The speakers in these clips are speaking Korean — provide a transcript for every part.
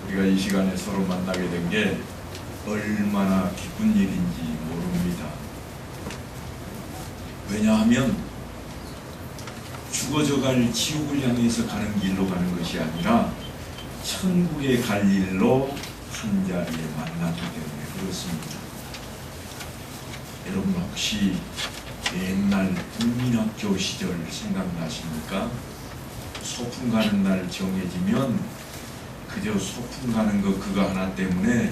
우리가 이 시간에 서로 만나게 된 게 얼마나 기쁜 일인지 모릅니다. 왜냐하면 죽어져갈 지옥을 향해서 가는 길로 가는 것이 아니라 천국에 갈 일로 한 자리에 만났기 때문에 그렇습니다. 여러분 혹시 옛날 국민학교 시절 생각나십니까? 소풍 가는 날 정해지면 그저 소풍 가는 거 그거 하나 때문에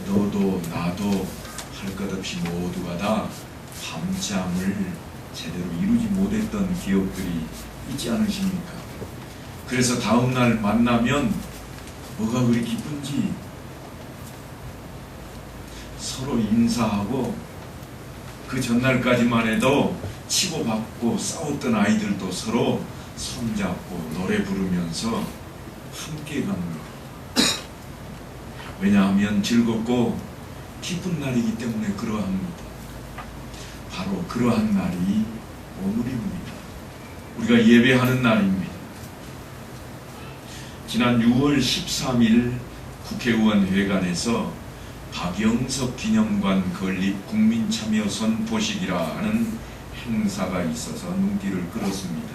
너도 나도 할 것 없이 모두가 다 밤잠을 제대로 이루지 못했던 기억들이 있지 않으십니까? 그래서 다음날 만나면 뭐가 그리 기쁜지 서로 인사하고 그 전날까지만 해도 치고받고 싸웠던 아이들도 서로 손잡고 노래 부르면서 함께 갑니다. 왜냐하면 즐겁고 기쁜 날이기 때문에 그러합니다. 바로 그러한 날이 오늘입니다. 우리가 예배하는 날입니다. 지난 6월 13일 국회의원 회관에서 박영석 기념관 건립 국민참여 선포식이라 하는 행사가 있어서 눈길을 끌었습니다.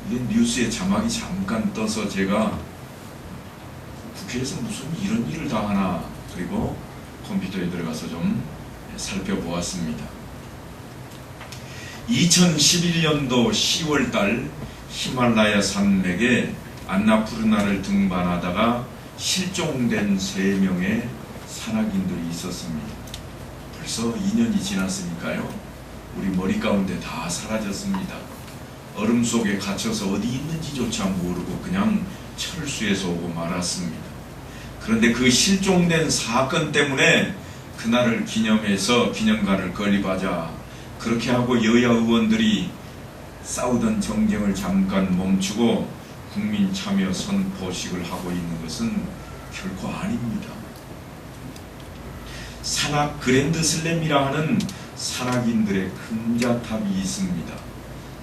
이게 뉴스에 자막이 잠깐 떠서 제가 국회에서 무슨 이런 일을 다 하나, 그리고 컴퓨터에 들어가서 좀 살펴보았습니다. 2011년도 10월달 히말라야 산맥에 안나푸르나를 등반하다가 실종된 3명의 산악인들이 있었습니다. 벌써 2년이 지났으니까요. 우리 머리 가운데 다 사라졌습니다. 얼음 속에 갇혀서 어디 있는지조차 모르고 그냥 철수해서 오고 말았습니다. 그런데 그 실종된 사건 때문에 그날을 기념해서 기념관을 건립하자, 그렇게 하고 여야 의원들이 싸우던 정쟁을 잠깐 멈추고 국민참여 선포식을 하고 있는 것은 결코 아닙니다. 산악 그랜드 슬램이라 하는 산악인들의 금자탑이 있습니다.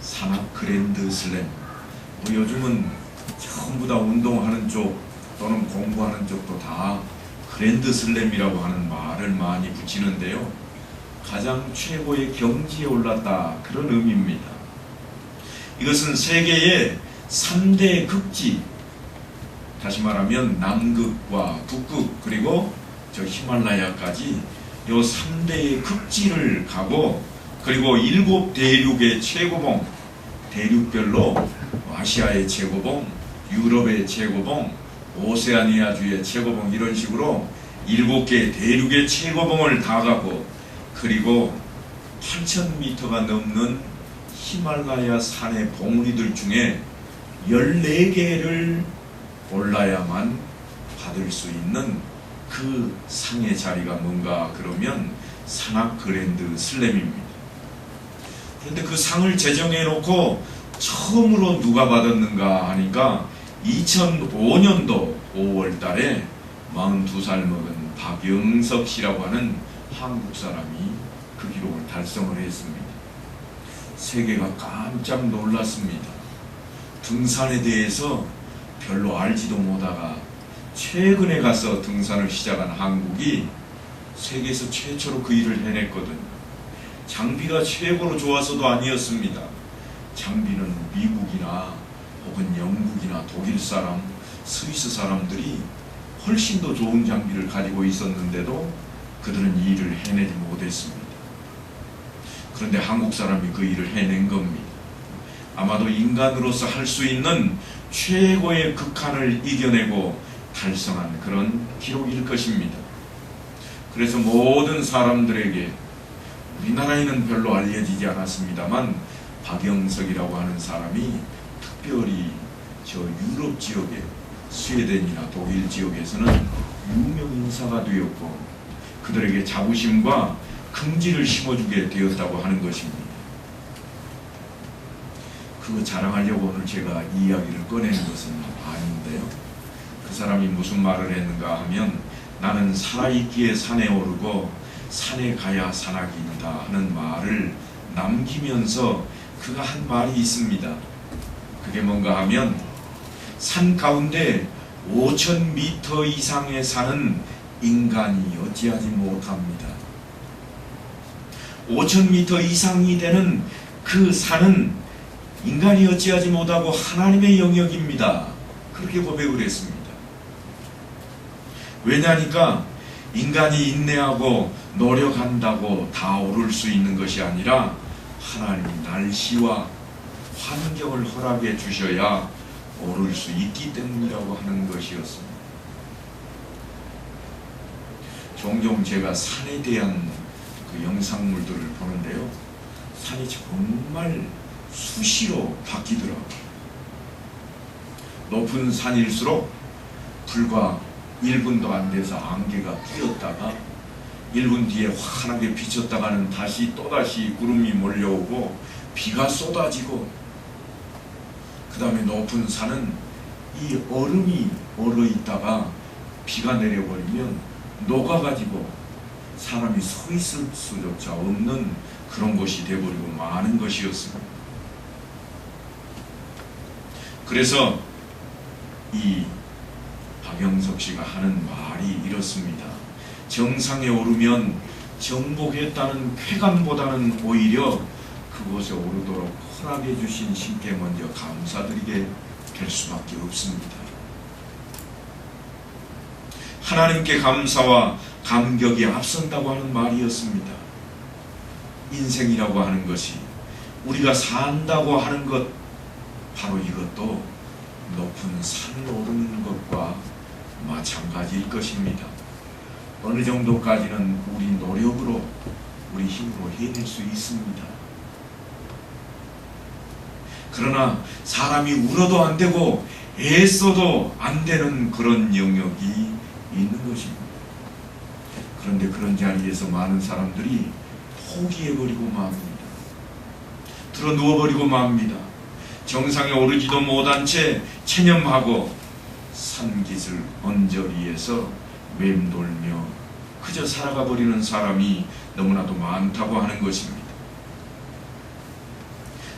산악 그랜드 슬램. 요즘은 전부 다 운동하는 쪽 또는 공부하는 쪽도 다 그랜드 슬램이라고 하는 말을 많이 붙이는데요. 가장 최고의 경지에 올랐다, 그런 의미입니다. 이것은 세계의 3대 극지, 다시 말하면 남극과 북극 그리고 저 히말라야까지 요 3대의 극지를 가고, 그리고 7대륙의 최고봉, 대륙별로 아시아의 최고봉, 유럽의 최고봉, 오세아니아주의 최고봉, 이런 식으로 7개 대륙의 최고봉을 다 가고, 그리고 8,000m가 넘는 히말라야 산의 봉우리들 중에 14개를 올라야만 받을 수 있는 그 상의 자리가 뭔가 그러면 산악 그랜드 슬램입니다. 그런데 그 상을 제정해 놓고 처음으로 누가 받았는가 하니까 2005년도 5월 달에 42살 먹은 박영석 씨라고 하는 한국 사람이 그 기록을 달성을 했습니다. 세계가 깜짝 놀랐습니다. 등산에 대해서 별로 알지도 못하다가 최근에 가서 등산을 시작한 한국이 세계에서 최초로 그 일을 해냈거든요. 장비가 최고로 좋아서도 아니었습니다. 장비는 미국이나 혹은 영국이나 독일 사람, 스위스 사람들이 훨씬 더 좋은 장비를 가지고 있었는데도 그들은 이 일을 해내지 못했습니다. 그런데 한국 사람이 그 일을 해낸 겁니다. 아마도 인간으로서 할 수 있는 최고의 극한을 이겨내고 달성한 그런 기록일 것입니다. 그래서 모든 사람들에게, 우리나라에는 별로 알려지지 않았습니다만 박영석이라고 하는 사람이 특별히 저 유럽 지역에, 스웨덴이나 독일 지역에서는 유명 인사가 되었고 그들에게 자부심과 긍지를 심어주게 되었다고 하는 것입니다. 그거 자랑하려고 오늘 제가 이 이야기를 꺼내는 것은 아닌데요. 그 사람이 무슨 말을 했는가 하면, 나는 살아있기에 산에 오르고 산에 가야 산악인이다 하는 말을 남기면서 그가 한 말이 있습니다. 그게 뭔가 하면, 산 가운데 5,000m 이상의 산은 인간이 어찌하지 못합니다. 5,000m 이상이 되는 그 산은 인간이 어찌하지 못하고 하나님의 영역입니다. 그렇게 고백을 했습니다. 왜냐니까 인간이 인내하고 노력한다고 다 오를 수 있는 것이 아니라 하나님이 날씨와 환경을 허락해 주셔야 오를 수 있기 때문이라고 하는 것이었습니다. 종종 제가 산에 대한 그 영상물들을 보는데요, 산이 정말 수시로 바뀌더라고요. 높은 산일수록 불과 1분도 안 돼서 안개가 끼었다가 1분 뒤에 환하게 비쳤다가는 다시 또다시 구름이 몰려오고 비가 쏟아지고, 그 다음에 높은 산은 이 얼음이 얼어있다가 비가 내려버리면 녹아가지고 사람이 서 있을 수조차 없는 그런 곳이 되어버리고 많은 것이었습니다. 그래서 이 박영석 씨가 하는 말이 이렇습니다. 정상에 오르면 정복했다는 쾌감보다는 오히려 그곳에 오르도록 허락해 주신 신께 먼저 감사드리게 될 수밖에 없습니다. 하나님께 감사와 감격이 앞선다고 하는 말이었습니다. 인생이라고 하는 것이, 우리가 산다고 하는 것, 바로 이것도 높은 산을 오르는 것과 마찬가지일 것입니다. 어느 정도까지는 우리 노력으로, 우리 힘으로 해낼 수 있습니다. 그러나 사람이 울어도 안 되고 애써도 안 되는 그런 영역이 있는 것입니다. 그런데 그런 자리에서 많은 사람들이 포기해버리고 맙니다. 들어 누워버리고 맙니다. 정상에 오르지도 못한 채 체념하고 산깃을 언저리에서 맴돌며 그저 살아가 버리는 사람이 너무나도 많다고 하는 것입니다.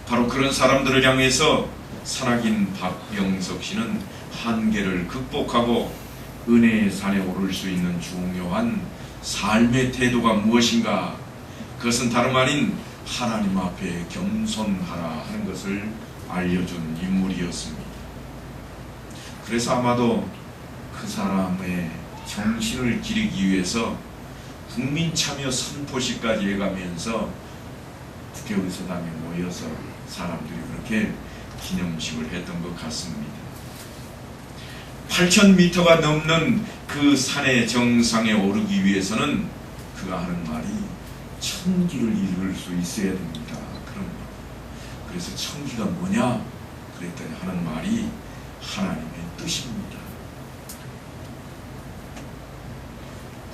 바로 그런 사람들을 향해서 살아긴 박영석 씨는 한계를 극복하고 은혜의 산에 오를 수 있는 중요한 삶의 태도가 무엇인가, 그것은 다름 아닌 하나님 앞에 겸손하라 하는 것을 알려준 인물이었습니다. 그래서 아마도 그 사람의 정신을 기리기 위해서 국민참여 선포식까지 해가면서 국회의사당에 모여서 사람들이 그렇게 기념식을 했던 것 같습니다. 8,000m가 넘는 그 산의 정상에 오르기 위해서는 그가 하는 말이 천기를 이룰 수 있어야 됩니다. 그런 말. 그래서 천기가 뭐냐 그랬더니 하는 말이 하나님의 뜻입니다.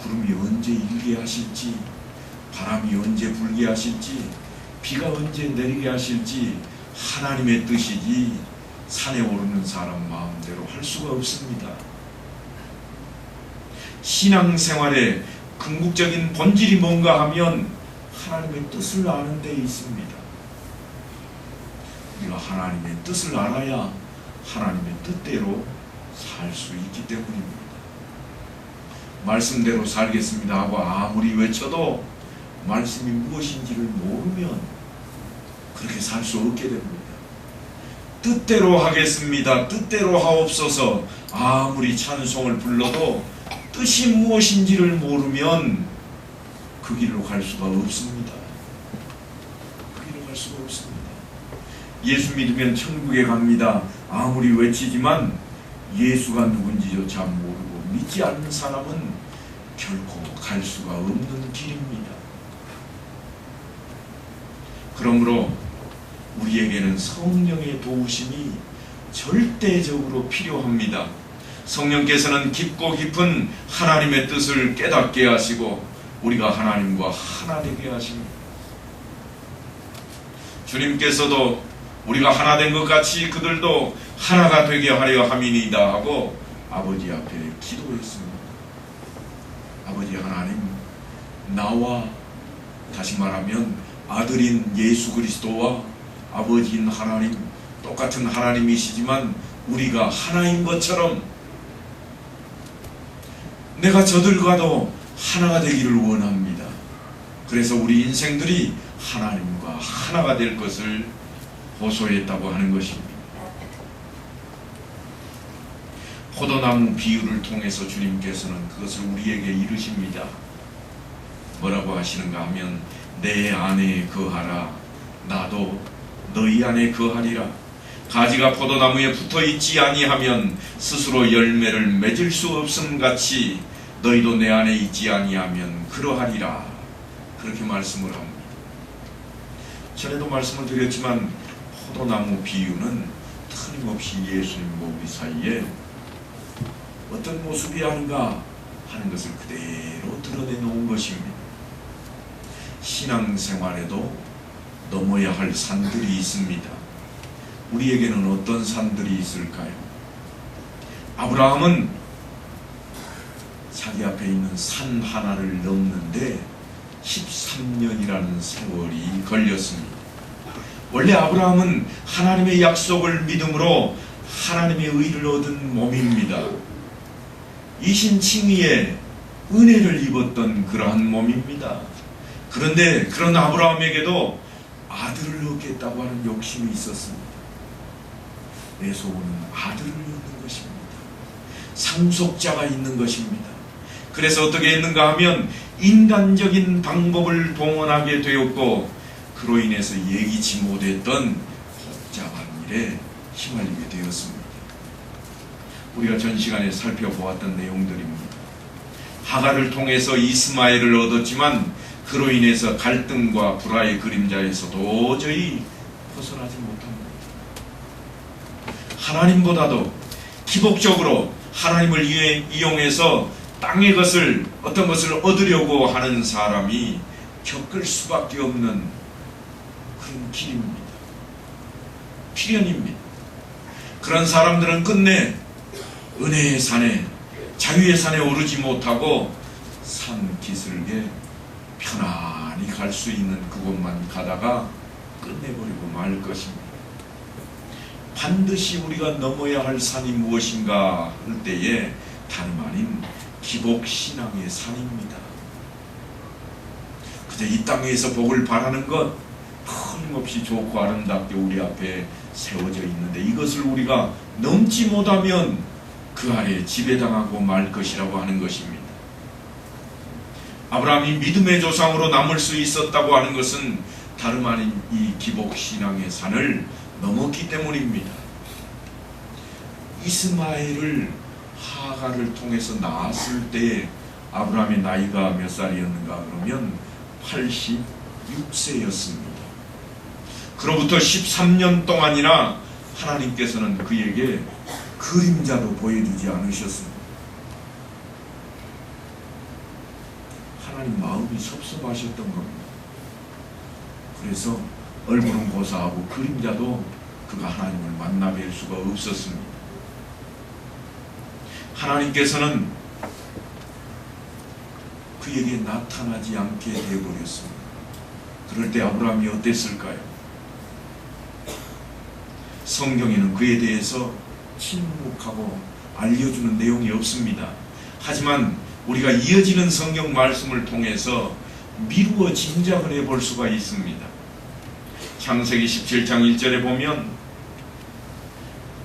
구름이 언제 일게 하실지, 바람이 언제 불게 하실지, 비가 언제 내리게 하실지 하나님의 뜻이지 산에 오르는 사람 마음대로 할 수가 없습니다. 신앙생활의 궁극적인 본질이 뭔가 하면 하나님의 뜻을 아는 데 있습니다. 우리가 하나님의 뜻을 알아야 하나님의 뜻대로 살 수 있기 때문입니다. 말씀대로 살겠습니다 하고 아무리 외쳐도 말씀이 무엇인지를 모르면 그렇게 살 수 없게 됩니다. 뜻대로 하겠습니다, 뜻대로 하옵소서 아무리 찬송을 불러도 뜻이 무엇인지를 모르면 그 길로 갈 수가 없습니다. 그 길로 갈 수가 없습니다. 예수 믿으면 천국에 갑니다 아무리 외치지만 예수가 누군지조차 모르고 믿지 않는 사람은 결코 갈 수가 없는 길입니다. 그러므로 우리에게는 성령의 도우심이 절대적으로 필요합니다. 성령께서는 깊고 깊은 하나님의 뜻을 깨닫게 하시고 우리가 하나님과 하나 되게 하십니다. 주님께서도 우리가 하나 된 것 같이 그들도 하나가 되게 하려 함이니이다 하고 아버지 앞에 기도했습니다. 아버지 하나님, 나와, 다시 말하면 아들인 예수 그리스도와 아버지인 하나님, 똑같은 하나님이시지만 우리가 하나인 것처럼 내가 저들과도 하나가 되기를 원합니다. 그래서 우리 인생들이 하나님과 하나가 될 것을 호소했다고 하는 것입니다. 포도나무 비유를 통해서 주님께서는 그것을 우리에게 이르십니다. 뭐라고 하시는가 하면 내 안에 거하라 나도 너희 안에 거하리라. 가지가 포도나무에 붙어있지 아니하면 스스로 열매를 맺을 수 없음 같이 너희도 내 안에 있지 아니하면 그러하리라. 그렇게 말씀을 합니다. 전에도 말씀을 드렸지만 포도나무 비유는 틀림없이 예수님과 우리 사이에 어떤 모습이 아닌가 하는 것을 그대로 드러내놓은 것입니다. 신앙생활에도 넘어야 할 산들이 있습니다. 우리에게는 어떤 산들이 있을까요? 아브라함은 자기 앞에 있는 산 하나를 넘는데 13년이라는 세월이 걸렸습니다. 원래 아브라함은 하나님의 약속을 믿음으로 하나님의 의를 얻은 몸입니다. 이신칭의의 은혜를 입었던 그러한 몸입니다. 그런데 그런 아브라함에게도 아들을 얻겠다고 하는 욕심이 있었습니다. 내 소원은 아들을 얻는 것입니다. 상속자가 있는 것입니다. 그래서 어떻게 했는가 하면 인간적인 방법을 동원하게 되었고 그로 인해서 예기치 못했던 복잡한 일에 휘말리게 되었습니다. 우리가 전 시간에 살펴보았던 내용들입니다. 하갈을 통해서 이스마엘을 얻었지만 그로 인해서 갈등과 불화의 그림자에서 도저히 벗어나지 못합니다. 하나님보다도 기복적으로 하나님을 이용해서 땅의 것을 어떤 것을 얻으려고 하는 사람이 겪을 수밖에 없는 그런 길입니다. 필연입니다. 그런 사람들은 끝내 은혜의 산에 자유의 산에 오르지 못하고 산 기슭에 편안히 갈 수 있는 그곳만 가다가 끝내버리고 말 것입니다. 반드시 우리가 넘어야 할 산이 무엇인가 할 때에 다름 아닌 기복신앙의 산입니다. 그저 이 땅에서 복을 바라는 것 틀림없이 좋고 아름답게 우리 앞에 세워져 있는데 이것을 우리가 넘지 못하면 그 아래 지배당하고 말 것이라고 하는 것입니다. 아브라함이 믿음의 조상으로 남을 수 있었다고 하는 것은 다름 아닌 이 기복신앙의 산을 넘었기 때문입니다. 이스마엘을 하갈을 통해서 낳았을 때 아브라함의 나이가 몇 살이었는가 그러면 86세였습니다. 그로부터 13년 동안이나 하나님께서는 그에게 그림자도 보여주지 않으셨습니다. 하나님 마음이 섭섭하셨던 겁니다. 그래서 얼굴은 고사하고 그림자도 그가 하나님을 만나 뵐 수가 없었습니다. 하나님께서는 그에게 나타나지 않게 되어버렸습니다. 그럴 때 아브라함이 어땠을까요? 성경에는 그에 대해서 침묵하고 알려주는 내용이 없습니다. 하지만 우리가 이어지는 성경 말씀을 통해서 미루어 짐작을 해볼 수가 있습니다. 창세기 17장 1절에 보면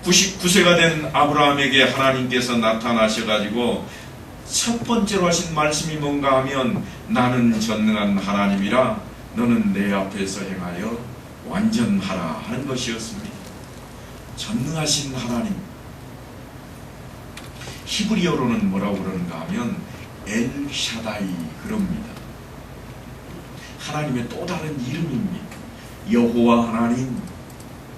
99세가 된 아브라함에게 하나님께서 나타나셔가지고 첫 번째로 하신 말씀이 뭔가 하면 나는 전능한 하나님이라 너는 내 앞에서 행하여 완전하라 하는 것이었습니다. 전능하신 하나님, 히브리어로는 뭐라고 그러는가 하면 엘샤다이 그럽니다. 하나님의 또 다른 이름입니다. 여호와 하나님,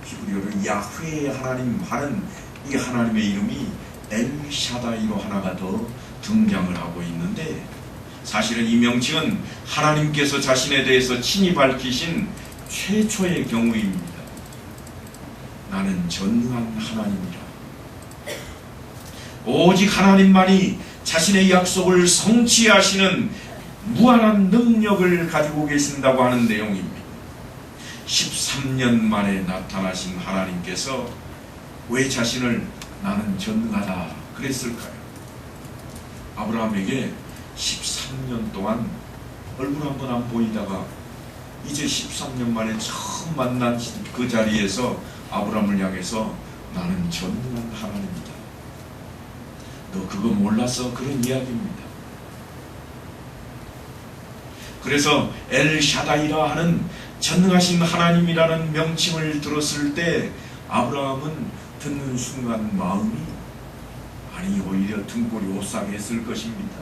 히브리어로 야훼 하나님 하는 이 하나님의 이름이 엘샤다이로 하나가 더 등장을 하고 있는데 사실은 이 명칭은 하나님께서 자신에 대해서 친히 밝히신 최초의 경우입니다. 나는 전능한 하나님이라. 오직 하나님만이 자신의 약속을 성취하시는 무한한 능력을 가지고 계신다고 하는 내용입니다. 13년 만에 나타나신 하나님께서 왜 자신을 나는 전능하다 그랬을까요? 아브라함에게 13년 동안 얼굴 한 번 안 보이다가 이제 13년 만에 처음 만난 그 자리에서 아브라함을 향해서 나는 전능한 하나님이다. 너 그거 몰라서 그런 이야기입니다. 그래서 엘샤다이라 하는 전능하신 하나님이라는 명칭을 들었을 때 아브라함은 듣는 순간 마음이 오히려 등골이 오싹했을 것입니다.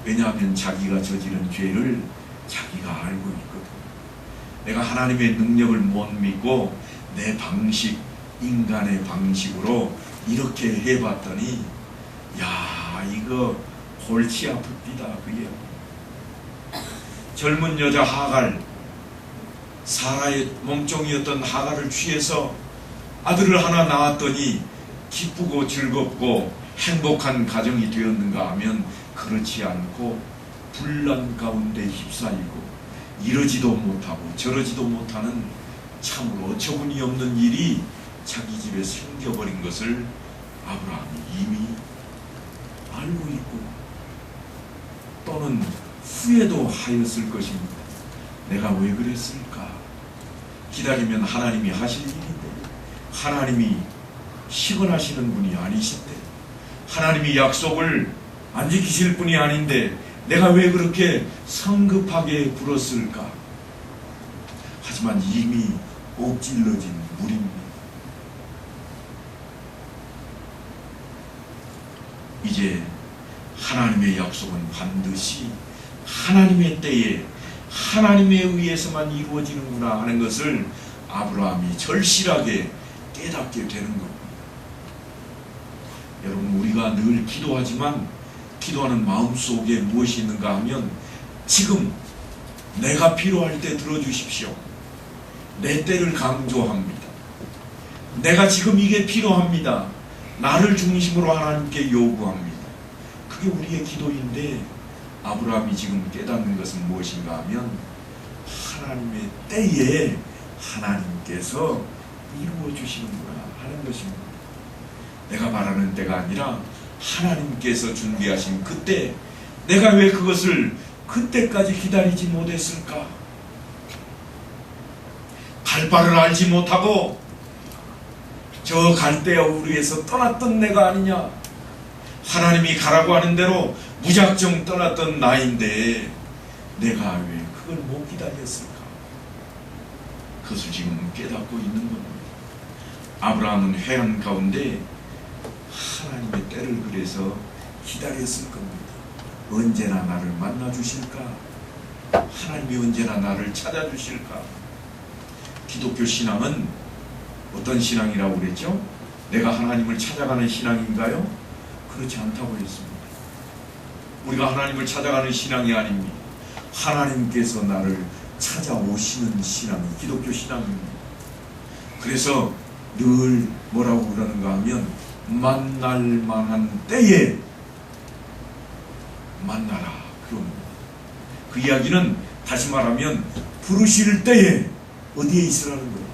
왜냐하면 자기가 저지른 죄를 자기가 알고 있거든. 내가 하나님의 능력을 못 믿고 내 방식, 인간의 방식으로 이렇게 해봤더니 야, 이거 골치 아픕니다. 그게 젊은 여자 하갈, 사라의 몸종이었던 하갈을 취해서 아들을 하나 낳았더니 기쁘고 즐겁고 행복한 가정이 되었는가 하면 그렇지 않고 분란 가운데 휩싸이고 이러지도 못하고 저러지도 못하는 참으로 어처구니 없는 일이 자기 집에 생겨버린 것을 아브라함이 이미 알고 있고 또는 후회도 하였을 것입니다. 내가 왜 그랬을까? 기다리면 하나님이 하실 일인데 하나님이 시건하시는 분이 아니신데 하나님이 약속을 안 지키실 분이 아닌데 내가 왜 그렇게 성급하게 굴었을까? 하지만 이미 엎질러진 물입니다. 이제 하나님의 약속은 반드시 하나님의 때에 하나님에 의해서만 이루어지는구나 하는 것을 아브라함이 절실하게 깨닫게 되는 겁니다. 여러분, 우리가 늘 기도하지만 기도하는 마음속에 무엇이 있는가 하면 지금 내가 필요할 때 들어주십시오. 내 때를 강조합니다. 내가 지금 이게 필요합니다. 나를 중심으로 하나님께 요구합니다. 그게 우리의 기도인데 아브라함이 지금 깨닫는 것은 무엇인가 하면 하나님의 때에 하나님께서 이루어 주시는구나 하는 것입니다. 내가 바라는 때가 아니라 하나님께서 준비하신 그때, 내가 왜 그것을 그때까지 기다리지 못했을까? 갈 바를 알지 못하고 저 갈대아우르에서 떠났던 내가 아니냐? 하나님이 가라고 하는 대로 무작정 떠났던 나인데 내가 왜 그걸 못 기다렸을까? 그것을 지금 깨닫고 있는 겁니다. 아브라함은 회한 가운데 하나님의 때를 그래서 기다렸을 겁니다. 언제나 나를 만나 주실까? 하나님이 언제나 나를 찾아주실까? 기독교 신앙은 어떤 신앙이라고 그랬죠? 내가 하나님을 찾아가는 신앙인가요? 그렇지 않다고 했습니다. 우리가 하나님을 찾아가는 신앙이 아닙니다. 하나님께서 나를 찾아오시는 신앙이 기독교 신앙입니다. 그래서 늘 뭐라고 그러는가 하면 만날 만한 때에 만나라 그럽니다. 그 이야기는 다시 말하면 부르실 때에 어디에 있으라는 거예요?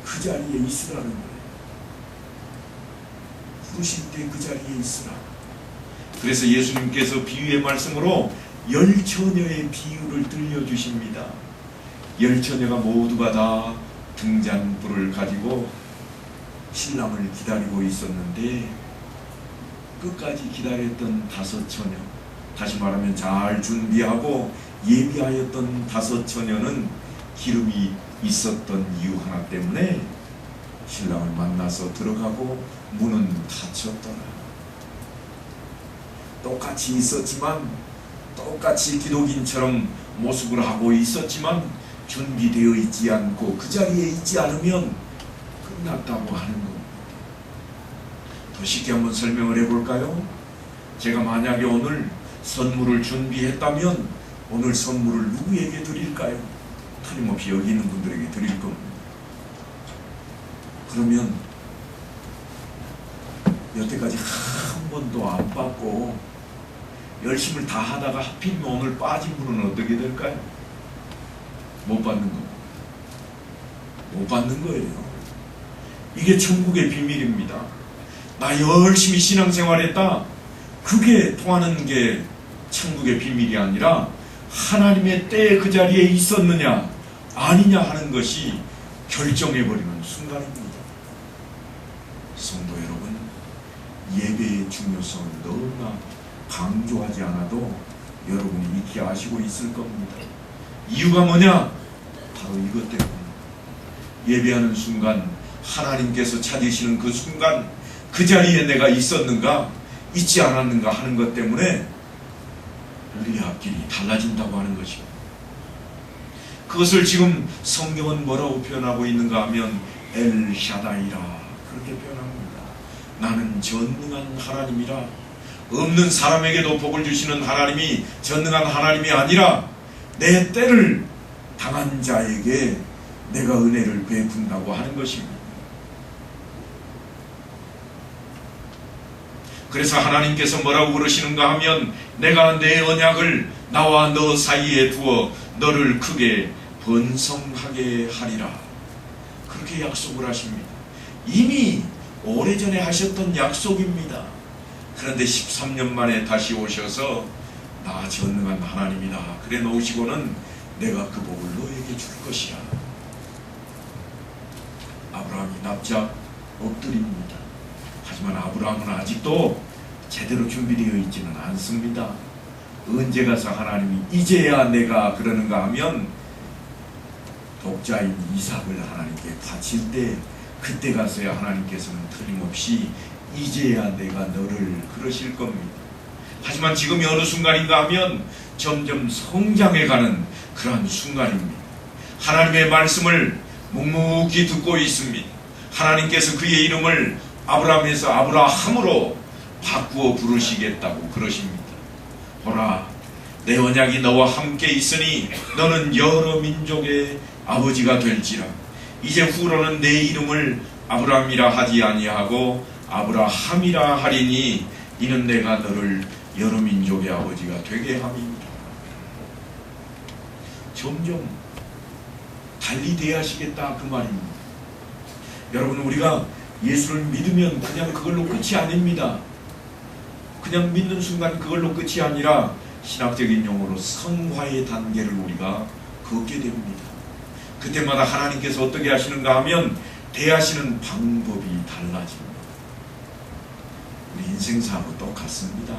그 자리에 있으라는 거예요. 부르실 때 그 자리에 있으라. 그래서 예수님께서 비유의 말씀으로 10처녀의 비유를 들려주십니다. 10처녀가 모두가 다 등잔불을 가지고 신랑을 기다리고 있었는데 끝까지 기다렸던 5처녀, 다시 말하면 잘 준비하고 예비하였던 5처녀는 기름이 있었던 이유 하나 때문에 신랑을 만나서 들어가고 문은 닫혔더라. 똑같이 있었지만, 똑같이 기독인처럼 모습을 하고 있었지만 준비되어 있지 않고 그 자리에 있지 않으면 끝났다고 하는 겁니다. 더 쉽게 한번 설명을 해볼까요? 제가 만약에 오늘 선물을 준비했다면 오늘 선물을 누구에게 드릴까요? 틀림없이 여기 있는 분들에게 드릴 겁니다. 그러면 여태까지 한 번도 안 받고 열심을 다 하다가 하필이면 오늘 빠진 분은 어떻게 될까요? 못 받는 겁니다. 못 받는 거예요. 이게 천국의 비밀입니다. 나 열심히 신앙생활했다. 그게 통하는 게 천국의 비밀이 아니라 하나님의 때에 그 자리에 있었느냐 아니냐 하는 것이 결정해버리는 순간입니다. 성도 여러분, 예배의 중요성을 너무나 강조하지 않아도 여러분이 익히 아시고 있을 겁니다. 이유가 뭐냐? 바로 이것 때문에 예배하는 순간, 하나님께서 찾으시는 그 순간, 그 자리에 내가 있었는가 있지 않았는가 하는 것 때문에 우리의 앞길이 달라진다고 하는 것입니다. 그것을 지금 성경은 뭐라고 표현하고 있는가 하면 엘샤다이라 그렇게 표현합니다. 나는 전능한 하나님이라. 없는 사람에게도 복을 주시는 하나님이 전능한 하나님이 아니라 내 때를 당한 자에게 내가 은혜를 베푼다고 하는 것입니다. 그래서 하나님께서 뭐라고 그러시는가 하면 내가 내 언약을 나와 너 사이에 두어 너를 크게 번성하게 하리라. 그렇게 약속을 하십니다. 이미 오래전에 하셨던 약속입니다. 그런데 13년 만에 다시 오셔서 나 전능한 하나님이다 그래 놓으시고는 내가 그 복을 너에게 줄 것이야. 아브라함이 납작 엎드립니다. 하지만 아브라함은 아직도 제대로 준비되어 있지는 않습니다. 언제 가서 하나님이 이제야 내가 그러는가 하면 독자인 이삭을 하나님께 바칠 때 그때 가서야 하나님께서는 틀림없이 이제야 내가 너를 그러실 겁니다. 하지만 지금이 어느 순간인가 하면 점점 성장해가는 그러한 순간입니다. 하나님의 말씀을 묵묵히 듣고 있습니다. 하나님께서 그의 이름을 아브라함에서 아브라함으로 바꾸어 부르시겠다고 그러십니다. 보라, 내 언약이 너와 함께 있으니 너는 여러 민족의 아버지가 될지라. 이제 후로는 내 이름을 아브라함이라 하지 아니하고 아브라함이라 하리니 이는 내가 너를 여러 민족의 아버지가 되게 함이니라. 점점 달리 대하시겠다 그 말입니다. 여러분, 우리가 예수를 믿으면 그냥 그걸로 끝이 아닙니다. 그냥 믿는 순간 그걸로 끝이 아니라 신학적인 용어로 성화의 단계를 우리가 걷게 됩니다. 그때마다 하나님께서 어떻게 하시는가 하면 대하시는 방법이 달라집니다. 우리 인생사하고 똑같습니다.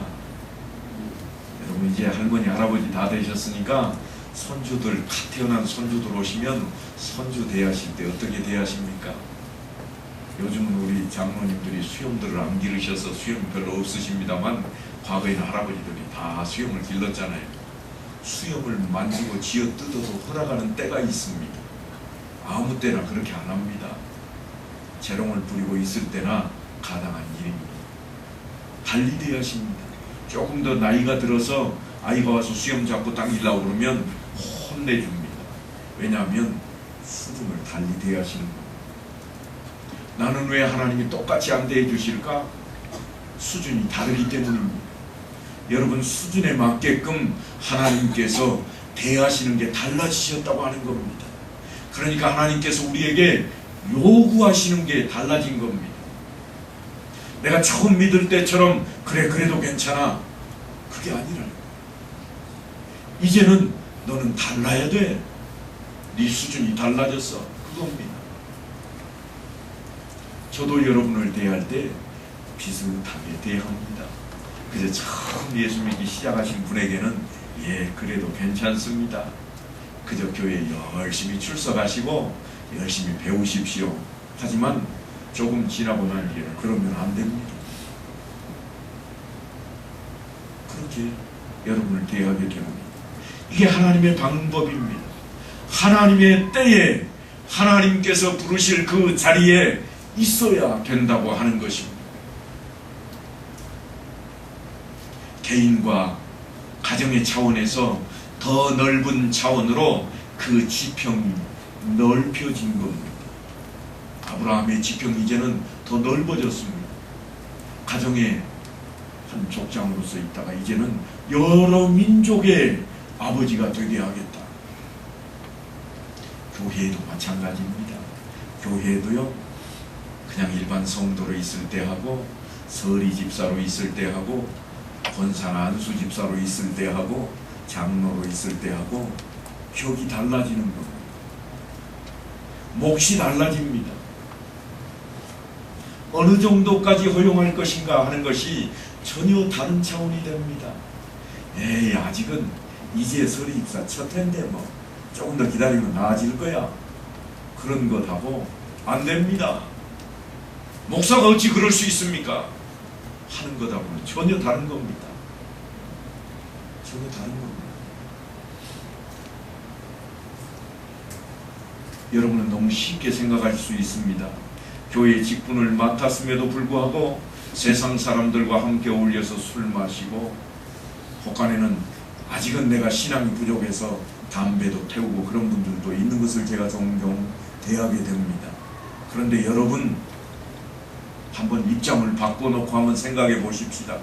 여러분, 이제 할머니 할아버지 다 되셨으니까 손주들, 갓 태어난 손주들 오시면 손주 대하실 때 어떻게 대하십니까? 요즘은 우리 장로님들이 수염들을 안 기르셔서 수염이 별로 없으십니다만 과거에는 할아버지들이 다 수염을 길렀잖아요. 수염을 만지고 쥐어 뜯어서 허락하는 때가 있습니다. 아무 때나 그렇게 안 합니다. 재롱을 부리고 있을 때나 가당한 일입니다. 달리 대하십니다. 조금 더 나이가 들어서 아이가 와서 수염 잡고 당기려고 그러면 혼내줍니다. 왜냐하면 수준을 달리 대하시는 겁니다. 나는 왜 하나님이 똑같이 안 대해 주실까? 수준이 다르기 때문입니다. 여러분, 수준에 맞게끔 하나님께서 대하시는 게 달라지셨다고 하는 겁니다. 그러니까 하나님께서 우리에게 요구하시는 게 달라진 겁니다. 내가 처음 믿을 때처럼 그래 그래도 괜찮아, 그게 아니라 이제는 너는 달라야 돼. 네 수준이 달라졌어, 그겁니다. 저도 여러분을 대할 때 비슷하게 대합니다. 그래서 처음 예수 믿기 시작하신 분에게는 그래도 괜찮습니다. 그저 교회에 열심히 출석하시고 열심히 배우십시오. 하지만 조금 지나고 난 뒤에는 그러면 안 됩니다. 그렇게 여러분을 대하게 됩니다. 이게 하나님의 방법입니다. 하나님의 때에 하나님께서 부르실 그 자리에 있어야 된다고 하는 것입니다. 개인과 가정의 차원에서 더 넓은 차원으로 그 지평이 넓혀진 겁니다. 아브라함의 지평이 이제는 더 넓어졌습니다. 가정의 한 족장으로서 있다가 이제는 여러 민족의 아버지가 되게 하겠다. 교회도 마찬가지입니다. 교회도요, 그냥 일반 성도로 있을 때 하고 서리 집사로 있을 때 하고 본산 안수 집사로 있을 때하고 장로로 있을 때하고 격이 달라지는 겁니다. 몫이 달라집니다. 어느 정도까지 허용할 것인가 하는 것이 전혀 다른 차원이 됩니다. 에이, 아직은 이제 서리 집사 첫 해인데 뭐 조금 더 기다리면 나아질 거야. 그런 것하고 안 됩니다. 목사가 어찌 그럴 수 있습니까? 하는 것하고는 전혀 다른 겁니다. 전혀 다른 겁니다. 여러분은 너무 쉽게 생각할 수 있습니다. 교회 직분을 맡았음에도 불구하고 세상 사람들과 함께 어울려서 술 마시고, 혹간에는 아직은 내가 신앙이 부족해서 담배도 태우고 그런 분들도 있는 것을 제가 종종 대하게 됩니다. 그런데 여러분, 한번 입장을 바꿔놓고 한번 생각해 보십시다.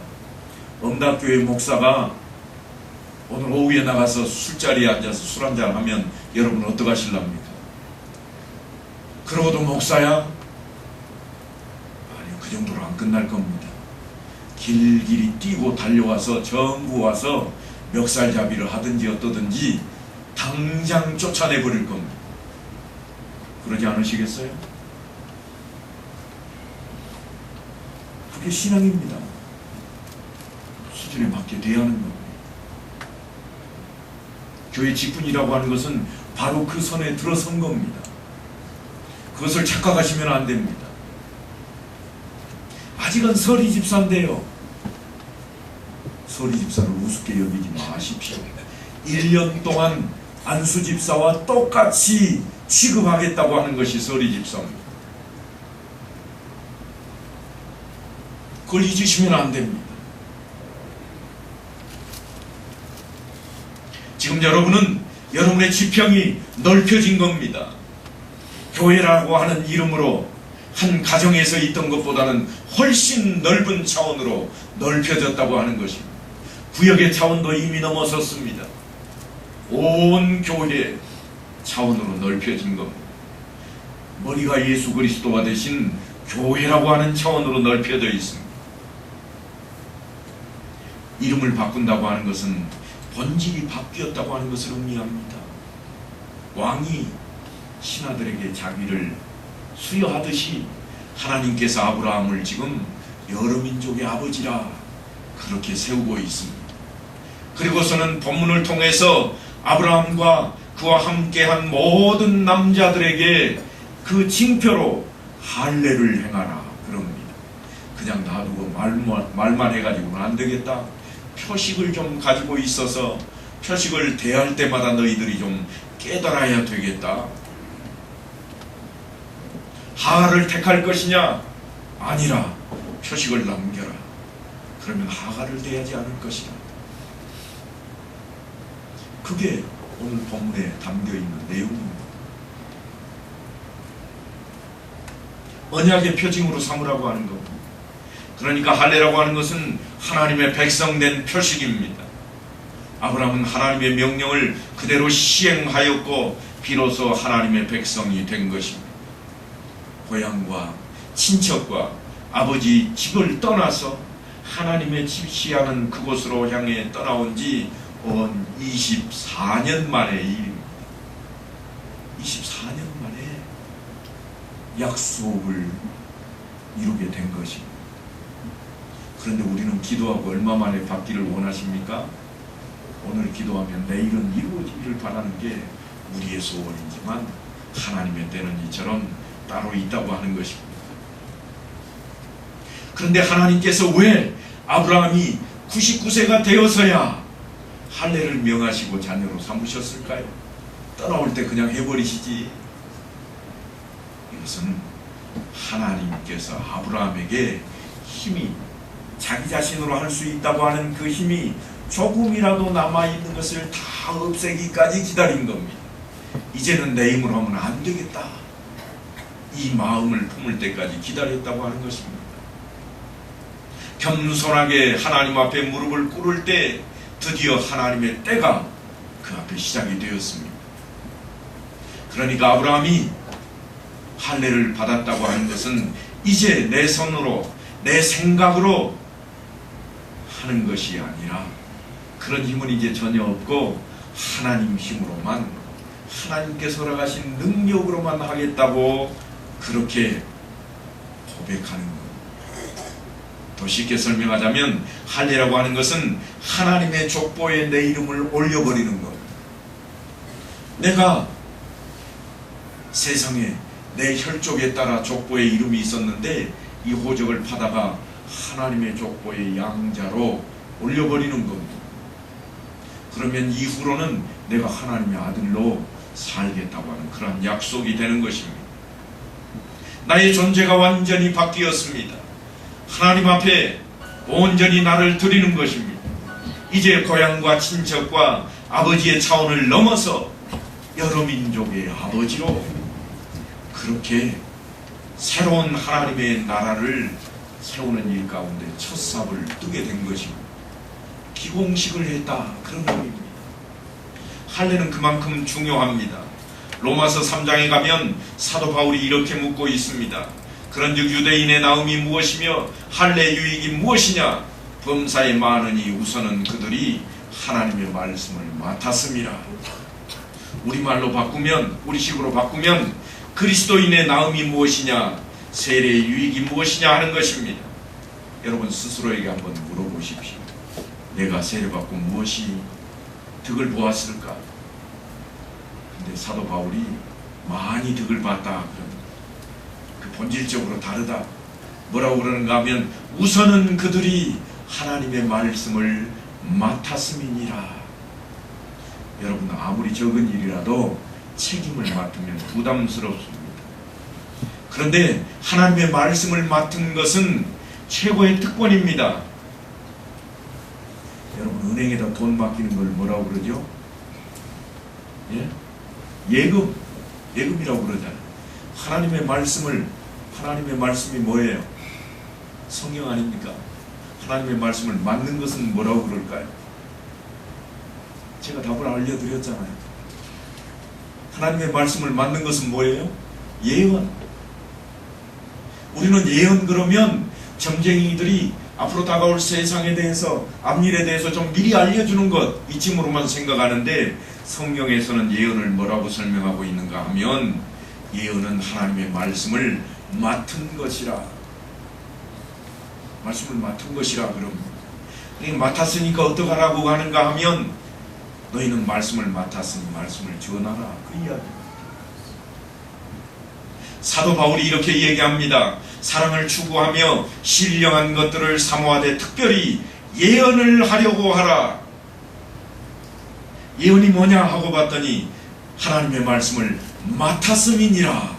엄다교회 목사가 오늘 오후에 나가서 술자리에 앉아서 술 한잔 하면 여러분 어떡하실랍니까? 그러고도 목사야? 아니, 그 정도로 안 끝날 겁니다. 길길이 뛰고 달려와서 전부 와서 멱살잡이를 하든지 어떠든지 당장 쫓아내버릴 겁니다. 그러지 않으시겠어요? 그게 신앙입니다. 수준에 맞게 대하는 겁니다. 교회 직분이라고 하는 것은 바로 그 선에 들어선 겁니다. 그것을 착각하시면 안 됩니다. 아직은 서리 집사인데요. 서리 집사를 우습게 여기지 마십시오. 1년 동안 안수 집사와 똑같이 취급하겠다고 하는 것이 서리 집사입니다. 그걸 잊으시면 안 됩니다. 지금 여러분은 여러분의 지평이 넓혀진 겁니다. 교회라고 하는 이름으로 한 가정에서 있던 것보다는 훨씬 넓은 차원으로 넓혀졌다고 하는 것입니다. 구역의 차원도 이미 넘어섰습니다. 온 교회 차원으로 넓혀진 겁니다. 머리가 예수 그리스도가 되신 교회라고 하는 차원으로 넓혀져 있습니다. 이름을 바꾼다고 하는 것은 본질이 바뀌었다고 하는 것을 의미합니다. 왕이 신하들에게 자기를 수여하듯이 하나님께서 아브라함을 지금 여러 민족의 아버지라 그렇게 세우고 있습니다. 그리고서는 본문을 통해서 아브라함과 그와 함께한 모든 남자들에게 그 징표로 할례를 행하라 그럽니다. 그냥 놔두고 말만 해가지고는 안 되겠다. 표식을 좀 가지고 있어서 표식을 대할 때마다 너희들이 좀 깨달아야 되겠다. 하가를 택할 것이냐? 아니라 표식을 남겨라. 그러면 하가를 대하지 않을 것이라. 그게 오늘 본문에 담겨있는 내용입니다. 언약의 표징으로 삼으라고 하는 겁니다. 그러니까 할례라고 하는 것은 하나님의 백성된 표식입니다. 아브라함은 하나님의 명령을 그대로 시행하였고 비로소 하나님의 백성이 된 것입니다. 고향과 친척과 아버지 집을 떠나서 하나님의 지시하는 그곳으로 향해 떠나온 지 24년 만의 일입니다. 24년 만에 약속을 이루게 된 것입니다. 그런데 우리는 기도하고 얼마 만에 받기를 원하십니까? 오늘 기도하면 내일은 이루어지기를 바라는 게 우리의 소원이지만 하나님의 때는 이처럼 따로 있다고 하는 것입니다. 그런데 하나님께서 왜 아브라함이 99세가 되어서야 할례를 명하시고 자녀로 삼으셨을까요? 떠나올 때 그냥 해버리시지. 이것은 하나님께서 아브라함에게 힘이, 자기 자신으로 할 수 있다고 하는 그 힘이 조금이라도 남아있는 것을 다 없애기까지 기다린 겁니다. 이제는 내 힘으로 하면 안 되겠다. 이 마음을 품을 때까지 기다렸다고 하는 것입니다. 겸손하게 하나님 앞에 무릎을 꿇을 때 드디어 하나님의 때가 그 앞에 시작이 되었습니다. 그러니까 아브라함이 할례를 받았다고 하는 것은 이제 내 손으로, 내 생각으로 하는 것이 아니라 그런 힘은 이제 전혀 없고 하나님 힘으로만, 하나님께서 허락하신 능력으로만 하겠다고 그렇게 고백하는 것. 더 쉽게 설명하자면 할례라고 하는 것은 하나님의 족보에 내 이름을 올려버리는 것. 내가 세상에 내 혈족에 따라 족보에 이름이 있었는데 이 호적을 파다가 하나님의 족보의 양자로 올려버리는 겁니다. 그러면 이후로는 내가 하나님의 아들로 살겠다고 하는 그런 약속이 되는 것입니다. 나의 존재가 완전히 바뀌었습니다. 하나님 앞에 온전히 나를 드리는 것입니다. 이제 고향과 친척과 아버지의 차원을 넘어서 여러 민족의 아버지로 그렇게 새로운 하나님의 나라를 세우는 일 가운데 첫 삽을 뜨게 된 것입니다. 기공식을 했다, 그런 의미입니다. 할례는 그만큼 중요합니다. 로마서 3장에 가면 사도 바울이 이렇게 묻고 있습니다. 그런즉 유대인의 나음이 무엇이며 할례 유익이 무엇이냐? 범사에 많으니 우선은 그들이 하나님의 말씀을 맡았음이라. 우리말로 바꾸면, 우리식으로 바꾸면 그리스도인의 나음이 무엇이냐, 세례의 유익이 무엇이냐 하는 것입니다. 여러분 스스로에게 한번 물어보십시오. 내가 세례받고 무엇이 득을 보았을까? 근데 사도 바울이 많이 득을 봤다 그럽니다. 그 본질적으로 다르다. 뭐라고 그러는가 하면 우선은 그들이 하나님의 말씀을 맡았음이니라. 여러분 아무리 적은 일이라도 책임을 맡으면 부담스럽습니다. 그런데 하나님의 말씀을 맡은 것은 최고의 특권입니다. 여러분 은행에다 돈 맡기는 걸 뭐라고 그러죠? 예? 예금이라고 그러잖아요. 하나님의 말씀이 뭐예요? 성경 아닙니까? 하나님의 말씀을 맡는 것은 뭐라고 그럴까요? 제가 답을 알려드렸잖아요. 하나님의 말씀을 맡는 것은 뭐예요? 예언. 우리는 예언 그러면 점쟁이들이 앞으로 다가올 세상에 대해서, 앞일에 대해서 좀 미리 알려주는 것, 이쯤으로만 생각하는데 성경에서는 예언을 뭐라고 설명하고 있는가 하면 예언은 하나님의 말씀을 맡은 것이라. 말씀을 맡은 것이라 그럽니다. 맡았으니까 어떡하라고 하는가 하면 너희는 말씀을 맡았으니 말씀을 전하라, 그 이야기입니다. 사도 바울이 이렇게 얘기합니다. 사랑을 추구하며 신령한 것들을 사모하되 특별히 예언을 하려고 하라. 예언이 뭐냐 하고 봤더니 하나님의 말씀을 맡았음이니라.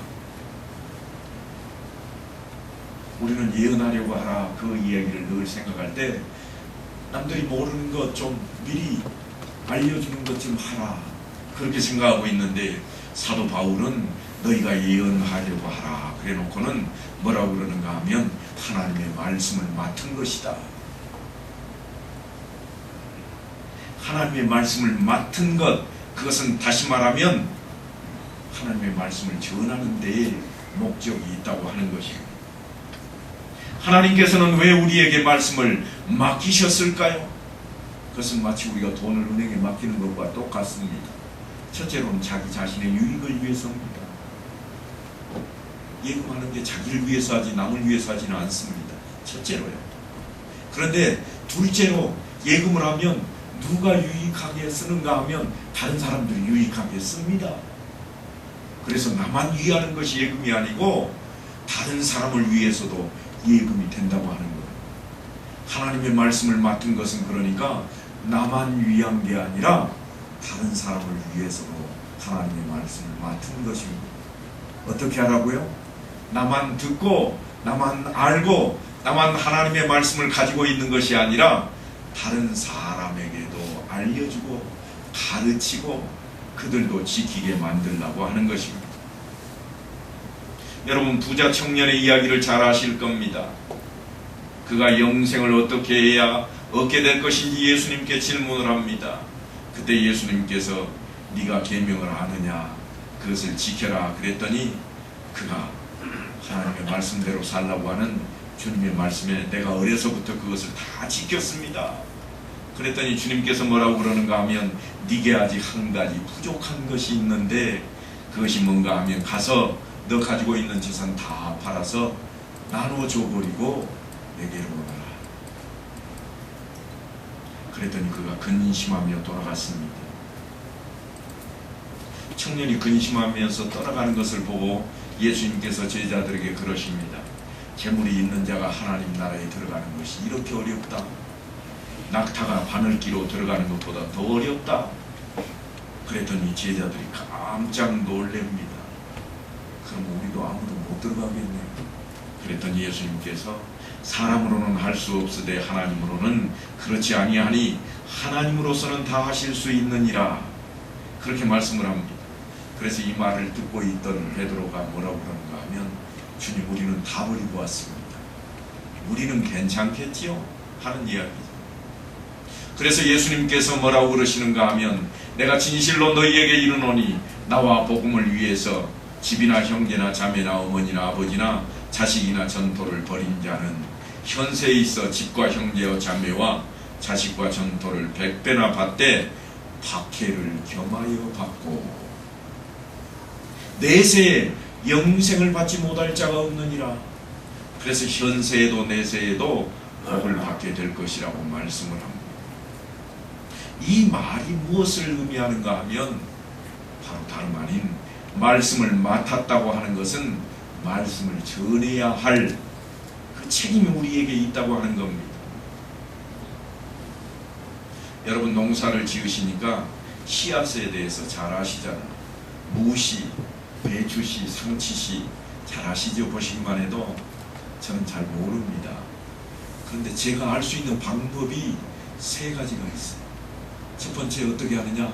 우리는 예언하려고 하라, 그 이야기를 늘 생각할 때 남들이 모르는 것 좀 미리 알려주는 것 좀 하라, 그렇게 생각하고 있는데 사도 바울은 너희가 예언하려고 하라 그래 놓고는 뭐라고 그러는가 하면 하나님의 말씀을 맡은 것이다. 하나님의 말씀을 맡은 것, 그것은 다시 말하면 하나님의 말씀을 전하는 데에 목적이 있다고 하는 것입니다. 하나님께서는 왜 우리에게 말씀을 맡기셨을까요? 그것은 마치 우리가 돈을 은행에 맡기는 것과 똑같습니다. 첫째로는 자기 자신의 유익을 위해서입니다. 예금하는 게 자기를 위해서 하지 남을 위해서 하지는 않습니다. 첫째로요. 그런데 둘째로 예금을 하면 누가 유익하게 쓰는가 하면 다른 사람들이 유익하게 씁니다. 그래서 나만 위하는 것이 예금이 아니고 다른 사람을 위해서도 예금이 된다고 하는 거예요. 하나님의 말씀을 맡은 것은 그러니까 나만 위한 게 아니라 다른 사람을 위해서도 하나님의 말씀을 맡은 것입니다. 어떻게 하라고요? 나만 듣고 나만 알고 나만 하나님의 말씀을 가지고 있는 것이 아니라 다른 사람에게도 알려주고 가르치고 그들도 지키게 만들려고 하는 것입니다. 여러분 부자 청년의 이야기를 잘 아실 겁니다. 그가 영생을 어떻게 해야 얻게 될 것인지 예수님께 질문을 합니다. 그때 예수님께서 네가 계명을 아느냐, 그것을 지켜라 그랬더니 그가 하나님의 말씀대로 살라고 하는 주님의 말씀에 내가 어려서부터 그것을 다 지켰습니다. 그랬더니 주님께서 뭐라고 그러는가 하면 네게 아직 한 가지 부족한 것이 있는데 그것이 뭔가 하면 가서 너 가지고 있는 재산 다 팔아서 나눠 줘버리고 내게로 오너라. 그랬더니 그가 근심하며 돌아갔습니다. 청년이 근심하면서 떠나가는 것을 보고 예수님께서 제자들에게 그러십니다. 재물이 있는 자가 하나님 나라에 들어가는 것이 이렇게 어렵다. 낙타가 바늘기로 들어가는 것보다 더 어렵다. 그랬더니 제자들이 깜짝 놀랍니다. 그럼 우리도 아무도 못 들어가겠네요. 그랬더니 예수님께서 사람으로는 할 수 없으되 하나님으로는 그렇지 아니하니 하나님으로서는 다 하실 수 있느니라. 그렇게 말씀을 합니다. 그래서 이 말을 듣고 있던 베드로가 뭐라고 그러는가 하면 주님 우리는 다 버리고 왔습니다. 우리는 괜찮겠지요? 하는 이야기죠. 그래서 예수님께서 뭐라고 그러시는가 하면 내가 진실로 너희에게 이르노니 나와 복음을 위해서 집이나 형제나 자매나 어머니나 아버지나 자식이나 전토를 벌인 자는 현세에 있어 집과 형제와 자매와 자식과 전토를 100배나 받되 박해를 겸하여 받고 내세에 영생을 받지 못할 자가 없느니라. 그래서 현세에도 내세에도 복을 받게 될 것이라고 말씀을 합니다. 이 말이 무엇을 의미하는가 하면 바로 다름 아닌 말씀을 맡았다고 하는 것은 말씀을 전해야 할 그 책임이 우리에게 있다고 하는 겁니다. 여러분 농사를 지으시니까 씨앗에 대해서 잘 아시잖아요. 무씨, 배추씨, 상치씨 잘 아시죠? 보시기만 해도 저는 잘 모릅니다. 그런데 제가 알 수 있는 방법이 세 가지가 있어요. 첫 번째 어떻게 하느냐?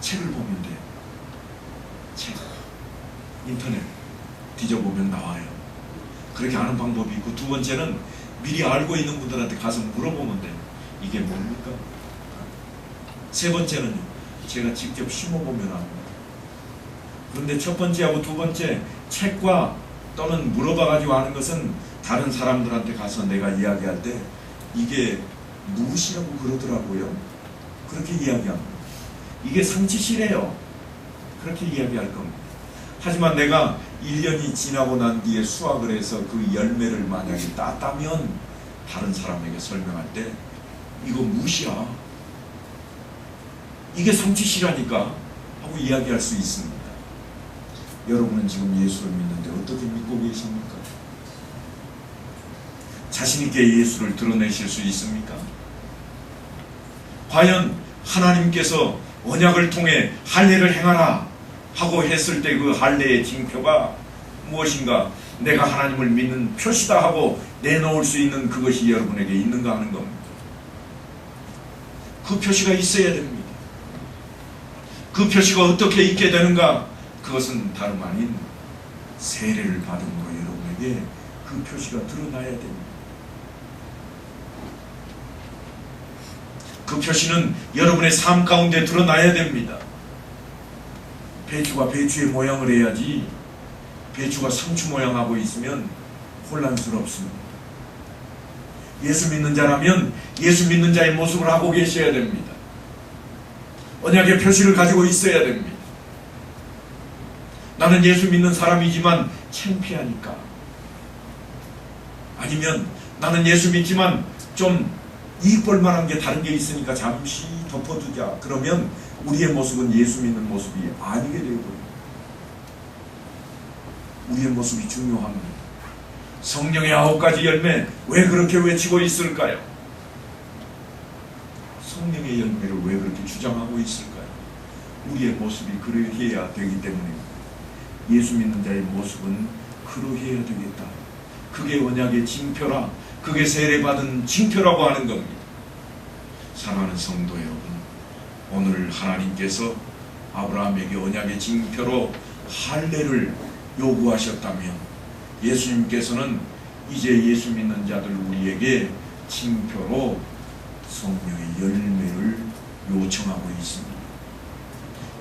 책을 보면 돼요. 책, 인터넷 뒤져보면 나와요. 그렇게 아는 방법이 있고 두 번째는 미리 알고 있는 분들한테 가서 물어보면 돼요. 이게 뭡니까? 세 번째는요. 제가 직접 심어보면 압니다. 그런데 첫 번째하고 두 번째 책과 또는 물어봐가지고 하는 것은 다른 사람들한테 가서 내가 이야기할 때 이게 무엇이라고 그러더라고요. 그렇게 이야기합니다. 이게 상치시래요. 그렇게 이야기할 겁니다. 하지만 내가 1년이 지나고 난 뒤에 수확을 해서 그 열매를 만약에 땄다면 다른 사람에게 설명할 때 이거 무엇이야? 이게 상치시라니까 하고 이야기할 수 있습니다. 여러분은 지금 예수를 믿는데 어떻게 믿고 계십니까? 자신있게 예수를 드러내실 수 있습니까? 과연 하나님께서 언약을 통해 할례를 행하라 하고 했을 때 그 할례의 징표가 무엇인가? 내가 하나님을 믿는 표시다 하고 내놓을 수 있는 그것이 여러분에게 있는가 하는 겁니다. 그 표시가 있어야 됩니다. 그 표시가 어떻게 있게 되는가? 그것은 다름 아닌 세례를 받음으로 여러분에게 그 표시가 드러나야 됩니다. 그 표시는 여러분의 삶 가운데 드러나야 됩니다. 배추가 배추의 모양을 해야지 배추가 상추 모양하고 있으면 혼란스럽습니다. 예수 믿는 자라면 예수 믿는 자의 모습을 하고 계셔야 됩니다. 언약의 표시를 가지고 있어야 됩니다. 나는 예수 믿는 사람이지만 창피하니까, 아니면 나는 예수 믿지만 좀 이익 볼 만한 게 다른 게 있으니까 잠시 덮어두자. 그러면 우리의 모습은 예수 믿는 모습이 아니게 되어버립니다. 우리의 모습이 중요합니다. 성령의 9가지 열매 왜 그렇게 외치고 있을까요? 성령의 열매를 왜 그렇게 주장하고 있을까요? 우리의 모습이 그러해야 되기 때문입니다. 예수 믿는 자의 모습은 그러해야 되겠다. 그게 언약의 징표라, 그게 세례받은 징표라고 하는 겁니다. 사랑하는 성도 여러분, 오늘 하나님께서 아브라함에게 언약의 징표로 할례를 요구하셨다면 예수님께서는 이제 예수 믿는 자들 우리에게 징표로 성령의 열매를 요청하고 있습니다.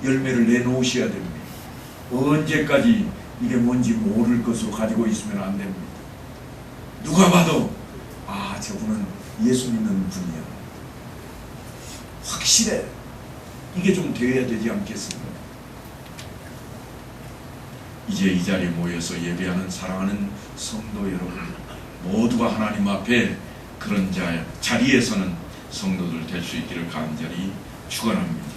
열매를 내놓으셔야 됩니다. 언제까지 이게 뭔지 모를 것으로 가지고 있으면 안 됩니다. 누가 봐도 아, 저분은 예수 믿는 분이야. 확실해. 이게 좀 되어야 되지 않겠습니까? 이제 이 자리에 모여서 예배하는 사랑하는 성도 여러분, 모두가 하나님 앞에 그런 자리에서는 성도들 될 수 있기를 간절히 축원합니다.